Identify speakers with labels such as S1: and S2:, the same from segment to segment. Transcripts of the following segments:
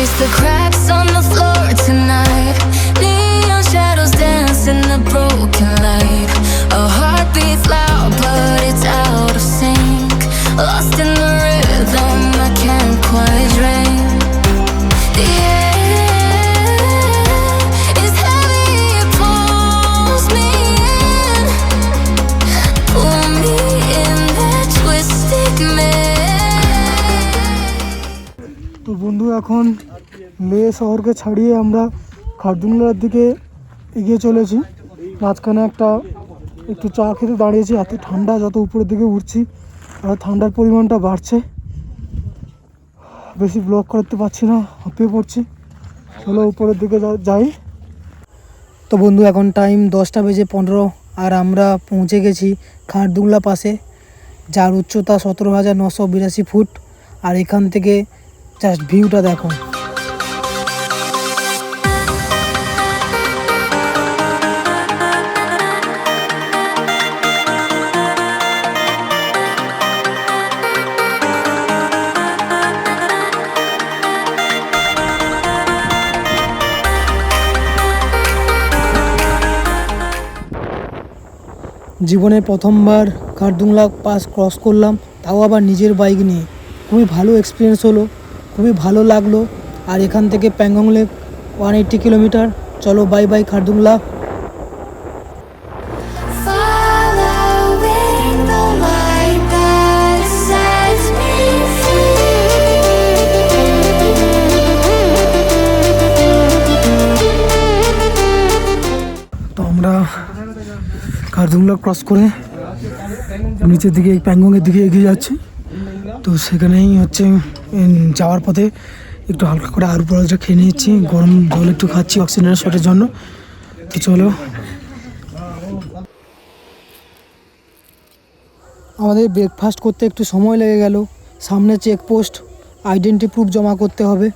S1: Erase the cracks on the floor tonight. Neon shadows dance in the broken light. Our heart beats loud but it's out of sync. Lost in the rhythm I can't quite drink. The air is heavy, it pulls me in. Pull me in that twisted mess.
S2: তো বন্ধু এখন লে শহরকে ছাড়িয়ে আমরা খারদুংলার দিকে এগিয়ে চলেছি। মাঝখানে একটু চা খেতে দাঁড়িয়েছি। এত ঠান্ডা, যত উপরের দিকে উঠছি আর ঠান্ডার পরিমাণটা বাড়ছে। বেশি ব্লগ করতে পারছি না, হাঁপিয়ে পড়ছি। চলো উপরের দিকে যাই। তো বন্ধু এখন টাইম 10:15 আর আমরা পৌঁছে গেছি খারদুংলা পাশে, যার উচ্চতা 17,982 ফুট। আর এখান থেকে জাস্ট ভিউটা দেখো। জীবনে প্রথমবার খারদুংলা পাস ক্রস করলাম, তাও আবার নিজের বাইক নিয়ে। খুবই ভালো এক্সপিরিয়েন্স হলো, খুবই ভালো লাগলো। আর এখান থেকে প্যাংগং লেক 180 কিলোমিটার। চলো bye bye Khardungla.
S1: Following the light that sets me
S2: তো আমরা খারদুংলা ক্রস করে নিচের দিকে প্যাংগংয়ের দিকে এগিয়ে যাচ্ছি। তো সেখানেই যাওয়ার পথে একটু হালকা করে আলু পরোটা খেয়ে নিচ্ছি, গরম জল একটু খাচ্ছি অক্সিজেনের শটের জন্য। তো চলো। আমাদের ব্রেকফাস্ট করতে একটু সময় লেগে গেল। সামনে চেকপোস্ট, আইডেন্টি প্রুফ জমা করতে হবে।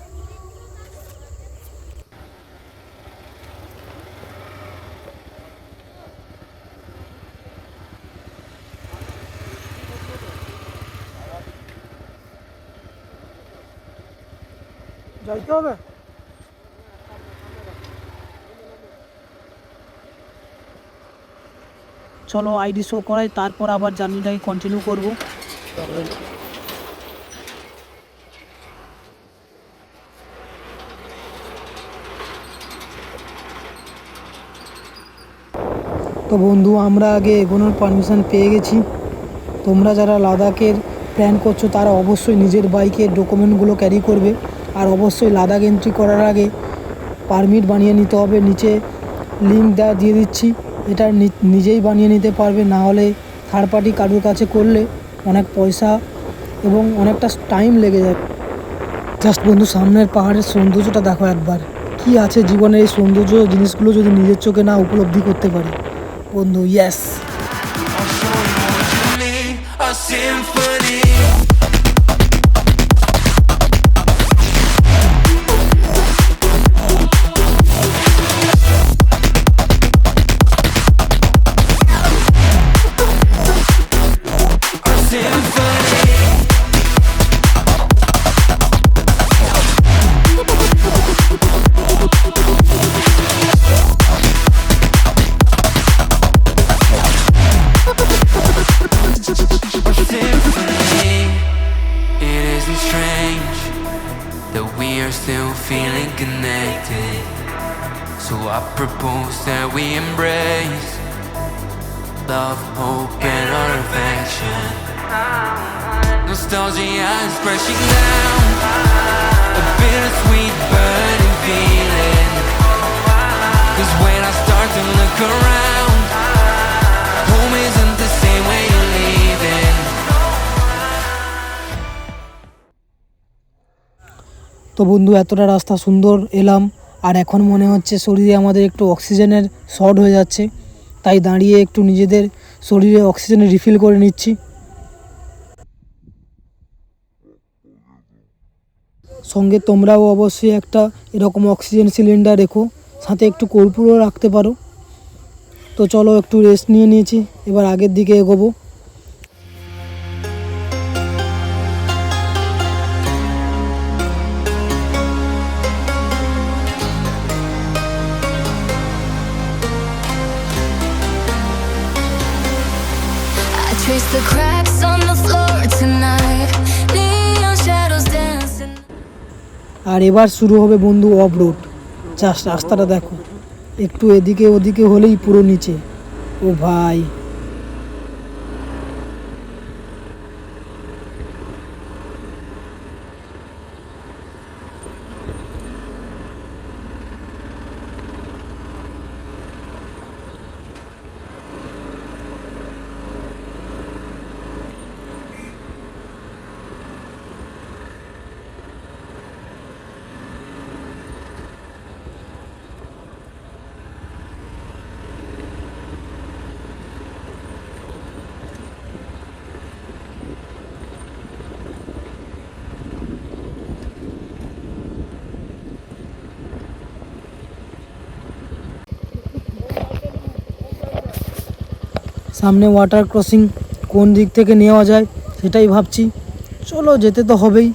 S2: যাইতে হবে। চলো আইডি শো করাই, তারপর আবার জার্নিটাকে কন্টিনিউ করব। তো বন্ধু আমরা আগে এগোনোর পারমিশন পেয়ে গেছি। তোমরা যারা লাদাখের প্ল্যান করছো তারা অবশ্যই নিজের বাইকের ডকুমেন্টগুলো ক্যারি করবে। আর অবশ্যই লাদাখ এন্ট্রি করার আগে পারমিট বানিয়ে নিতে হবে। নিচে লিঙ্ক দিয়ে দিচ্ছি, এটা নিজেই বানিয়ে নিতে পারবে। না হলে থার্ড পার্টি কারোর কাছে করলে অনেক পয়সা এবং অনেকটা টাইম লেগে যাবে। জাস্ট বন্ধু সামনের পাহাড়ের সৌন্দর্যটা দেখো একবার। কি আছে জীবনের এই সৌন্দর্য জিনিসগুলো যদি নিজের চোখে না উপলব্ধি করতে পারি বন্ধু। Yes.
S1: a symphony. Still feeling connected, so I propose that we embrace love, hope, and our affection. Nostalgia is crashing down, a bittersweet burning feeling. 'Cause when I start to look around, home isn't the same way you're leaving.
S2: তো বন্ধু এতটা রাস্তা সুন্দর এলাম, আর এখন মনে হচ্ছে শরীরে আমাদের একটু অক্সিজেনের শর্ট হয়ে যাচ্ছে। তাই দাঁড়িয়ে একটু নিজেদের শরীরে অক্সিজেনের রিফিল করে নিচ্ছি। সঙ্গে তোমরাও অবশ্যই একটা এরকম অক্সিজেন সিলিন্ডার রেখো, সাথে একটু কর্পূরও রাখতে পারো। তো চলো একটু রেস্ট নিয়ে নিয়েছি, এবার আগের দিকে এগোবো।
S1: the cracks on the floor tonight. Neon shadows dancing.
S2: আর এবার শুরু হবে বন্ধু অফ রোড। জাস্ট রাস্তাটা দেখো, একটু এদিকে ওদিকে হলেই পুরো নিচে। ও ভাই, সামনে ওয়াটার ক্রসিং, কোন দিক থেকে নেওয়া যায় সেটাই ভাবছি। চলো, যেতে তো হবেই।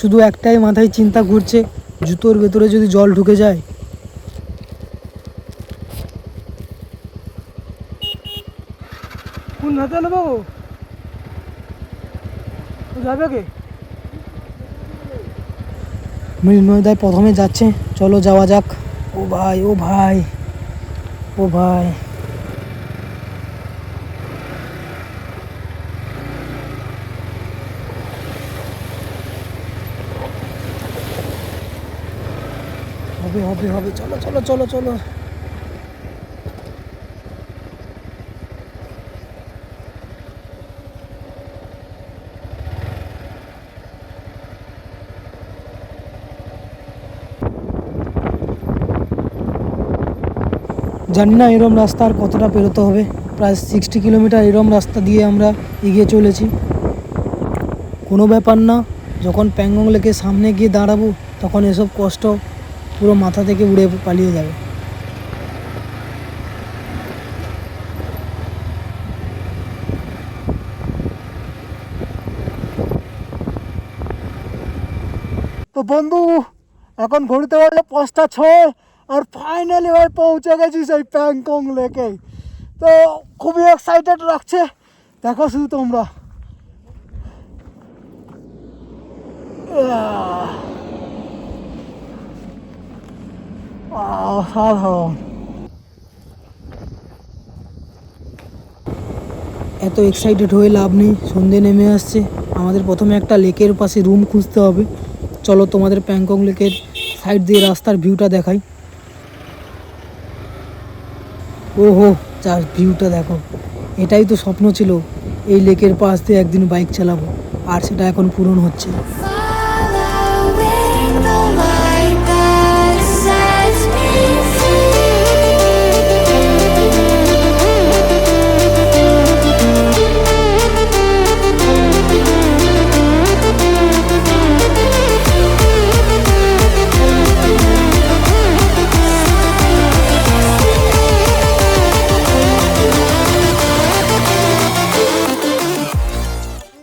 S2: শুধু একটাই মাথায় চিন্তা ঘুরছে, জুতোর ভেতরে যদি জল ঢুকে যায়। কোন হাতে নেবো, যাবে কে? মৃন্ময়দায় প্রথমে যাচ্ছে, চলো যাওয়া যাক। ও ভাই, ও ভাই, ও ভাই, হবে হবে হবে, চলো চলো চলো চলো। জানি না এরম রাস্তা আর কতটা পেরোতে হবে। প্রায় 60 কিলোমিটার এরম রাস্তা দিয়ে আমরা এগিয়ে চলেছি। কোনো ব্যাপার না, যখন প্যাংগং লেকের সামনে গিয়ে দাঁড়াবো তখন এসব কষ্ট পুরো মাথা থেকে উড়ে পালিয়ে যাবে। তো বন্ধু, এখন ঘুরতে পারলে 5:06, আর ফাইনালি ভাই পৌঁছে গেছি সেই প্যাংগং লেকে। তো খুবই এক্সাইটেড লাগছে, দেখো শুধু তোমরা। অসাধারণ। এত এক্সাইটেড হয়ে লাভ নেই, সন্ধে নেমে আসছে। আমাদের প্রথমে একটা লেকের পাশে রুম খুঁজতে হবে। চলো তোমাদের প্যাংগং লেকের সাইড দিয়ে রাস্তার ভিউটা দেখাই। ওহো, যার ভিউটা দেখো, এটাই তো স্বপ্ন ছিল, এই লেকের পাশ দিয়ে একদিন বাইক চালাবো, আর সেটা এখন পূরণ হচ্ছে।
S1: Following the light that sets me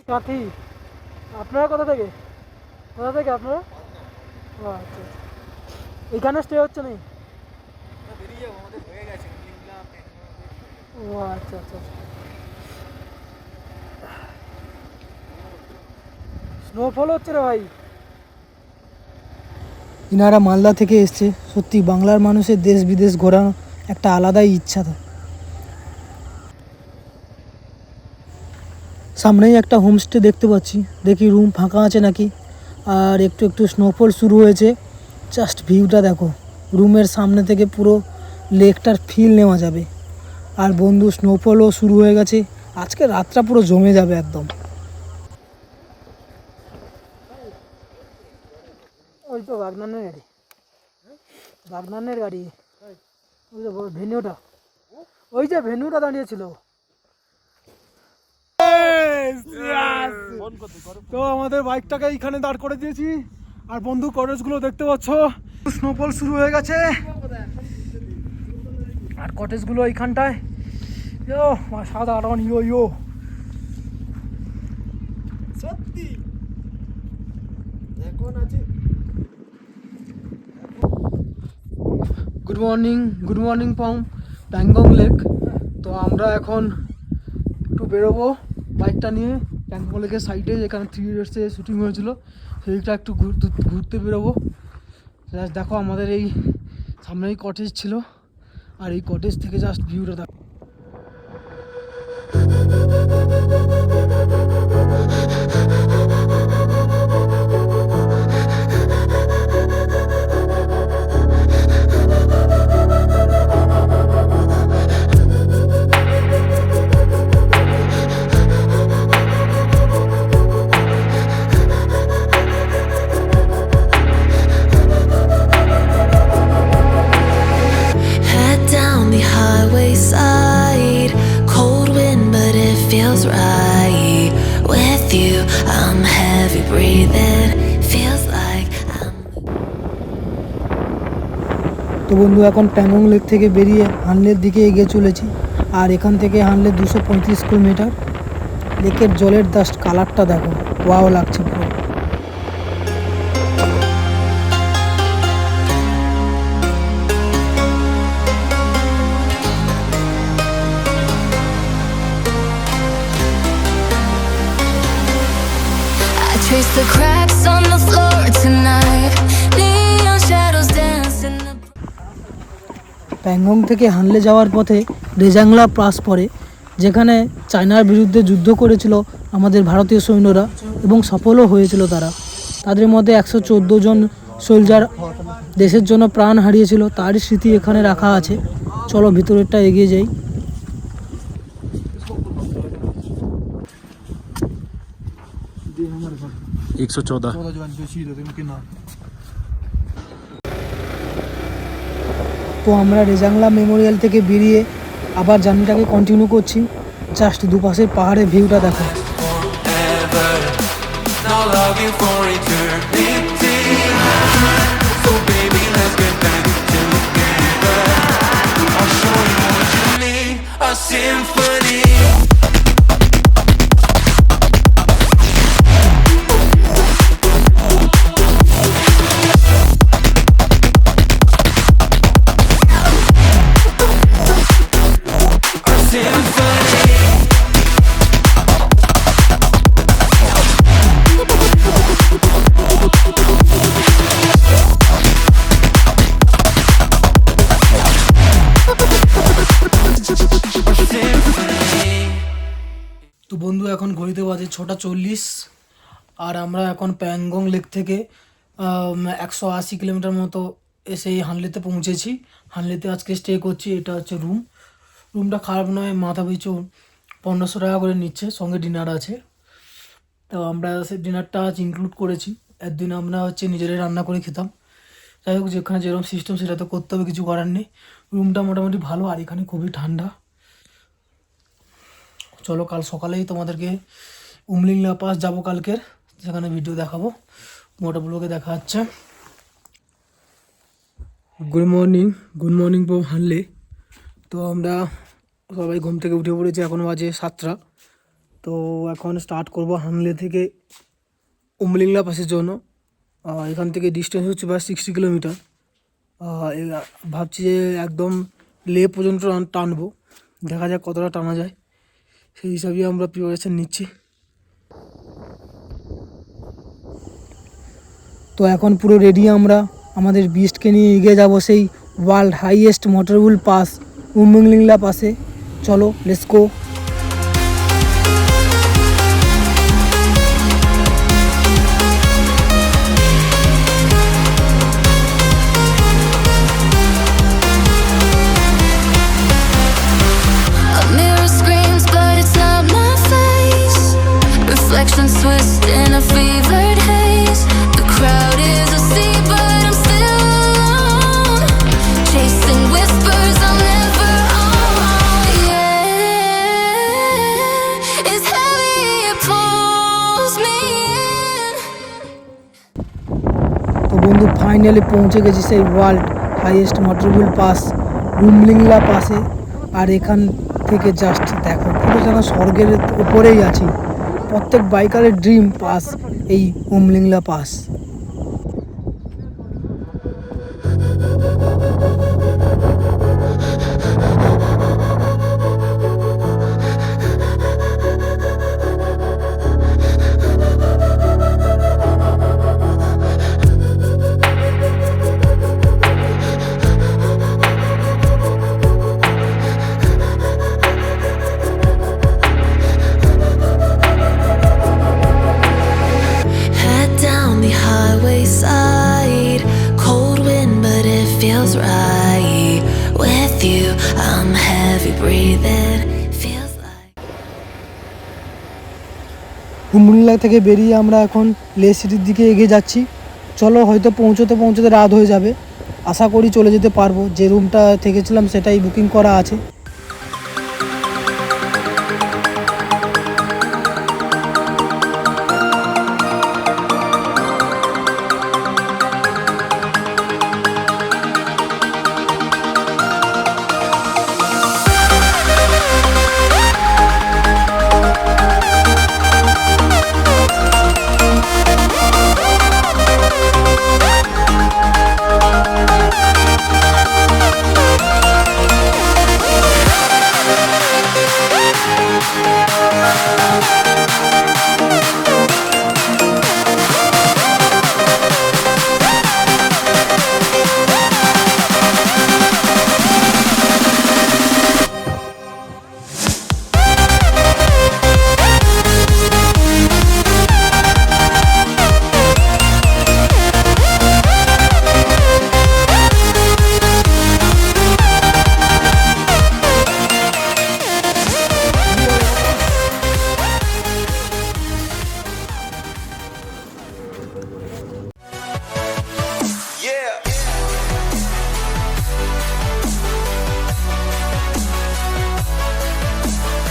S2: সাথী, আপনারা কোথা থেকে আপনারা? ও আচ্ছা, এখানে স্টে হচ্ছে না? ও আচ্ছা আচ্ছা, স্নোফল হচ্ছে রে ভাই। ইনারা মালদা থেকে এসছে। সত্যি বাংলার মানুষের দেশ বিদেশ ঘোরা একটা আলাদাই ইচ্ছা। সামনেই একটা হোমস্টে দেখতে পাচ্ছি, দেখি রুম ফাঁকা আছে নাকি। আর একটু একটু স্নোফল শুরু হয়েছে, জাস্ট ভিউটা দেখো। রুমের সামনে থেকে পুরো লেকটার ফিল নেওয়া যাবে। আর বন্ধু, স্নোফলও শুরু হয়ে গেছে, আজকে রাতটা পুরো জমে যাবে একদম। ওই তো বাগনানের গাড়ি, বাগনানের গাড়ি, ওই যে ভেন্যুটা, ওই যে ভেন্যুটা দাঁড়িয়েছিল। তো আমাদের বাইকটাকে এইখানে দাঁড় করে দিয়েছি, আর বন্ধু কটেজগুলো দেখতে পাচ্ছ, স্নোফল শুরু হয়ে গেছে। আর কটেজগুলো এইখানটায়, সাধারণ ইয়ো ইয়ো সত্যি এখন আছে। Good morning from Pangong lake. তো আমরা এখন একটু বেরোবো, বাইকটা নিয়ে প্যাংগং লেকের সাইডে যেখানে 3 ইডিয়টসে শুটিং হয়েছিল সেইটা একটু ঘুরতে বেরোবো। জাস্ট দেখো আমাদের এই সামনেই কটেজ ছিল, আর এই কটেজ থেকে জাস্ট ভিউটা দেখো।
S1: Head down the highway side, cold wind, but it feels right. With you, I'm heavy breathing. Feels like I'm.
S2: তো বন্ধু এখন প্যাংগং লেক থেকে বেরিয়ে হানলের দিকে এগিয়ে চলেছি। আর এখান থেকে হানলে 235 কিলোমিটার। লেকের জলের জাস্ট কালারটা দেখো, ওয়াও লাগছে পুরো।
S1: I trace the cracks on the floor tonight. Neon shadows dance in the.
S2: Pangong থেকে হানলে যাওয়ার পথে রেজাংলা পাস পড়ে, যেখানে চায়নার বিরুদ্ধে যুদ্ধ করেছিল আমাদের ভারতীয় সৈন্যরা এবং সফলও হয়েছিল তারা। তাদের মধ্যে 114 জন সোলজার দেশের জন্য প্রাণ হারিয়েছিল, তারই স্মৃতি এখানে রাখা আছে। চলো ভিতরেরটা এগিয়ে যাই। তো আমরা রেজাংলা মেমোরিয়াল থেকে বেরিয়ে আবার জার্নিটাকে কন্টিনিউ করছি। জাস্ট দুপাশের পাহাড়ের ভিউটা দেখো।
S3: Forever, now longing for eternity. So baby, let's get back together. I'll show you what you need, a symphony. A symphony.
S2: তো বন্ধু এখন ঘড়িতে বাজে 6:40, আর আমরা এখন প্যাংগং লেক থেকে 180 কিলোমিটার মতো এসে এই হানলেতে পৌঁছেছি। হানলেতে আজকে স্টে করছি। এটা হচ্ছে রুমটা খারাপ নয়, মাথা পিছু 1500 টাকা করে নিচ্ছে, সঙ্গে ডিনার আছে। তো আমরা সে ডিনারটা আজ ইনক্লুড করেছি। একদিন আমরা হচ্ছে নিজেরাই রান্না করে খেতাম। যাই হোক, যেখানে যেরকম সিস্টেম সেটা তো করতে হবে, কিছু করার নেই। রুমটা মোটামুটি ভালো, আর এখানে খুবই ঠান্ডা। চলো কাল সকালেই তোমাদেরকে উমলিংলা পাস যাবো কালকের, সেখানে ভিডিও দেখাবো। মোটামুটি দেখা যাচ্ছে। গুড মর্নিং প্রো হানলে। তো আমরা সবাই ঘুম থেকে উঠে পড়েছি, এখন বাজে 7টা। তো এখন স্টার্ট করব হানলে থেকে উমলিংলা পাসের জন্য। এখান থেকে ডিস্টেন্স হচ্ছে প্রায় 60 কিলোমিটার। ভাবছি যে একদম লে পর্যন্ত টানবো, দেখা যাক কতটা টানা যায়, সেই হিসাবেই আমরা প্রিপারেশন নিচ্ছি। তো এখন পুরো রেডি আমরা আমাদের বিস্টকে নিয়ে এগিয়ে যাব সেই ওয়ার্ল্ড হাইয়েস্ট মোটরবুল পাস উমলিংলা পাসে। চলো let's go.
S1: A mirror screams, but it's not my face. Reflections twist in a fevered haze. The crowd is asleep, but I'm still alone. Chasing whispers I'll never own. Yeah, it's heavy, it pulls me in.
S2: তো বন্ধু finally পৌঁছে গেছি সেই world highest মোটরবুল pass Umlingla পাসে। আর এখান থেকে just দেখো, পুরো যেন স্বর্গের উপরেই আছি। প্রত্যেক বাইকারের ড্রিম পাস এই Umlingla pass.
S1: breathing feels like
S2: Comilla থেকে বেরিয়ে আমরা এখন লে সিটির দিকে এগিয়ে যাচ্ছি। চলো, হয়তো পৌঁছতে পৌঁছতে রাত হয়ে যাবে। আশা করি চলে যেতে পারবো, যে রুমটা থেকেছিলাম সেটাই বুকিং করা আছে।